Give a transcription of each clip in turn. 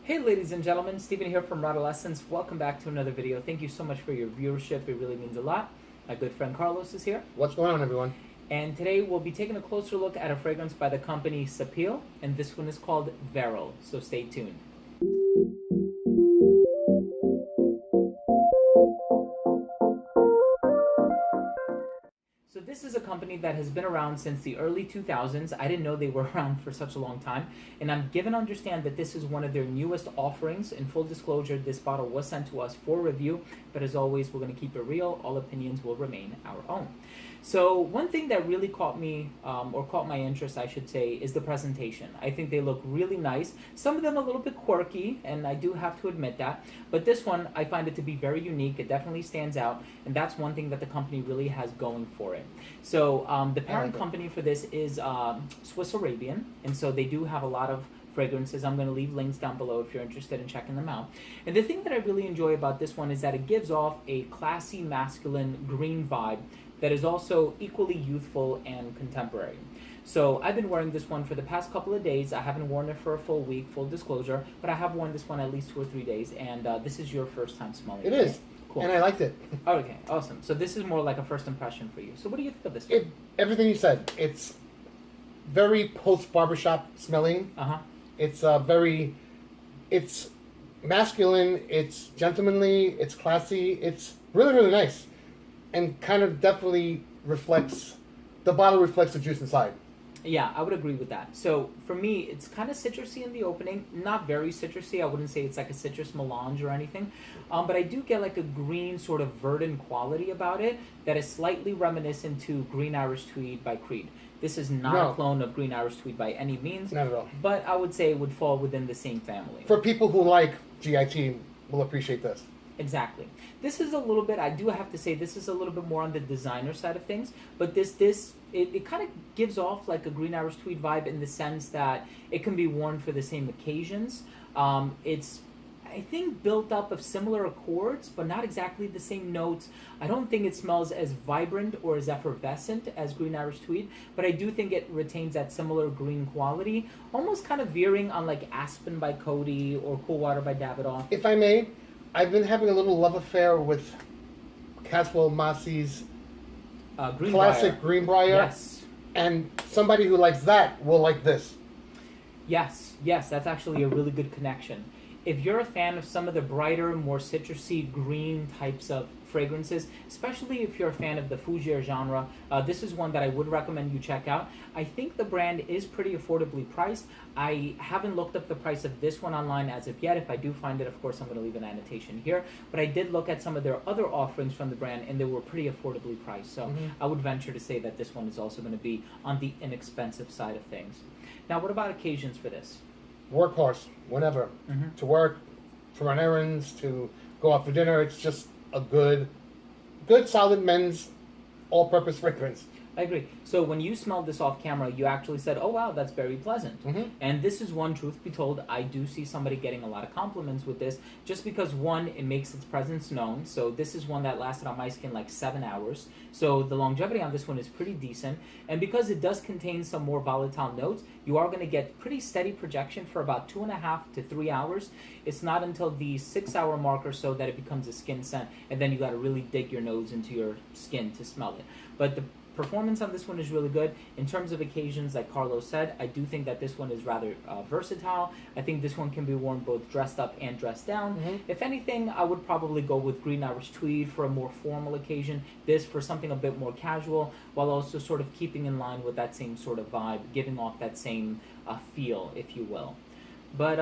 Hey ladies and gentlemen, Stephen here from Redolessence. Welcome back to another video. Thank you so much for your viewership. It really means a lot. My good friend Carlos is here. What's going on, everyone? And today we'll be taking a closer look at a fragrance by the company Sapil, and this one is called Veryl, so stay tuned. So this is a company that has been around since the early 2000s. I didn't know they were around for such a long time. And I'm given to understand that this is one of their newest offerings. In full disclosure, this bottle was sent to us for review. But as always, we're going to keep it real. All opinions will remain our own. So one thing that really caught me, or caught my interest, I should say, is the presentation. I think they look really nice. Some of them a little bit quirky, and I do have to admit that. But this one, I find it to be very unique. It definitely stands out, and that's one thing that the company really has going for it. So the parent company for this is Swiss Arabian, and so they do have a lot of fragrances. I'm going to leave links down below if you're interested in checking them out. And the thing that I really enjoy about this one is that it gives off a classy, masculine, green vibe that is also equally youthful and contemporary. So I've been wearing this one for the past couple of days. I haven't worn it for a full week, full disclosure, but I have worn this one at least 2 or 3 days, and this is your first time smelling it. It is. Cool. And I liked it. Okay, awesome. So this is more like a first impression for you. So what do you think of this one? Everything you said. It's very post-barbershop smelling. Uh-huh. It's it's masculine, it's gentlemanly, it's classy, it's really, really nice. And kind of definitely the bottle reflects the juice inside. Yeah, I would agree with that. So for me, it's kind of citrusy in the opening. Not very citrusy. I wouldn't say it's like a citrus melange or anything. But I do get like a green sort of verdant quality about it that is slightly reminiscent to Green Irish Tweed by Creed. This is not a clone of Green Irish Tweed by any means. Not at all. But I would say it would fall within the same family. For people who like GIT, will appreciate this. Exactly. This is a little bit, I do have to say, this is a little bit more on the designer side of things, but it kind of gives off like a Green Irish Tweed vibe in the sense that it can be worn for the same occasions. It's, I think, built up of similar accords, but not exactly the same notes. I don't think it smells as vibrant or as effervescent as Green Irish Tweed, but I do think it retains that similar green quality, almost kind of veering on like Aspen by Coty or Cool Water by Davidoff. If I may, I've been having a little love affair with Caswell Massey's classic Greenbrier. Yes. And somebody who likes that will like this. Yes, that's actually a really good connection. If you're a fan of some of the brighter, more citrusy green types of fragrances, especially if you're a fan of the fougere genre, this is one that I would recommend you check out. I think the brand is pretty affordably priced. I haven't looked up the price of this one online as of yet. If I do find it, of course, I'm going to leave an annotation here. But I did look at some of their other offerings from the brand, and they were pretty affordably priced. So I would venture to say that this one is also going to be on the inexpensive side of things. Now, what about occasions for this? Workhorse, whenever. To work, to run errands, to go out for dinner. It's just a good solid men's all-purpose fragrance. I agree. So when you smelled this off camera, you actually said, oh wow, that's very pleasant. And this is one, truth be told, I do see somebody getting a lot of compliments with this, just because one, it makes its presence known. So this is one that lasted on my skin like 7 hours. So the longevity on this one is pretty decent. And because it does contain some more volatile notes, you are going to get pretty steady projection for about 2.5 to 3 hours. It's not until the 6-hour mark or so that it becomes a skin scent, and then you got to really dig your nose into your skin to smell it. But the performance on this one is really good. In terms of occasions, like Carlos said, I do think that this one is rather versatile. I think this one can be worn both dressed up and dressed down. If anything, I would probably go with Green Irish Tweed for a more formal occasion, this for something a bit more casual, while also sort of keeping in line with that same sort of vibe, giving off that same feel, if you will. But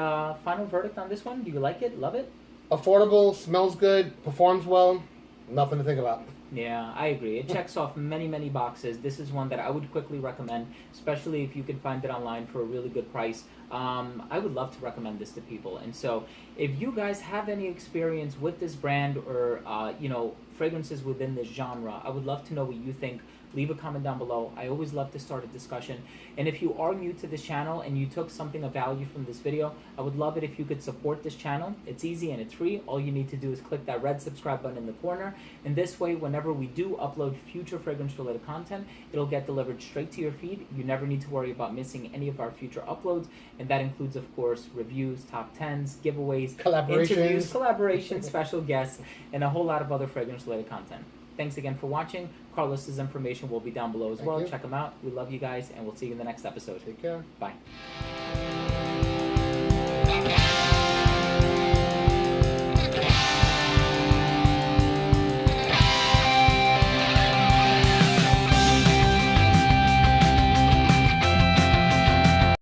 final verdict on this one, do you like it? Love it? Affordable, smells good, performs well, nothing to think about. Yeah, I agree. It checks off many, many boxes. This is one that I would quickly recommend, especially if you can find it online for a really good price. I would love to recommend this to people. And so if you guys have any experience with this brand or, fragrances within this genre. I would love to know what you think. Leave a comment down below. I always love to start a discussion. And if you are new to this channel and you took something of value from this video, I would love it if you could support this channel. It's easy and it's free. All you need to do is click that red subscribe button in the corner. And this way, whenever we do upload future fragrance-related content, it'll get delivered straight to your feed. You never need to worry about missing any of our future uploads. And that includes, of course, reviews, top 10s, giveaways, interviews, collaborations, special guests, and a whole lot of other fragrance-related content. Thanks again for watching. Carlos's information will be down below as well. Check him out. We love you guys, and we'll see you in the next episode. Take care. Bye.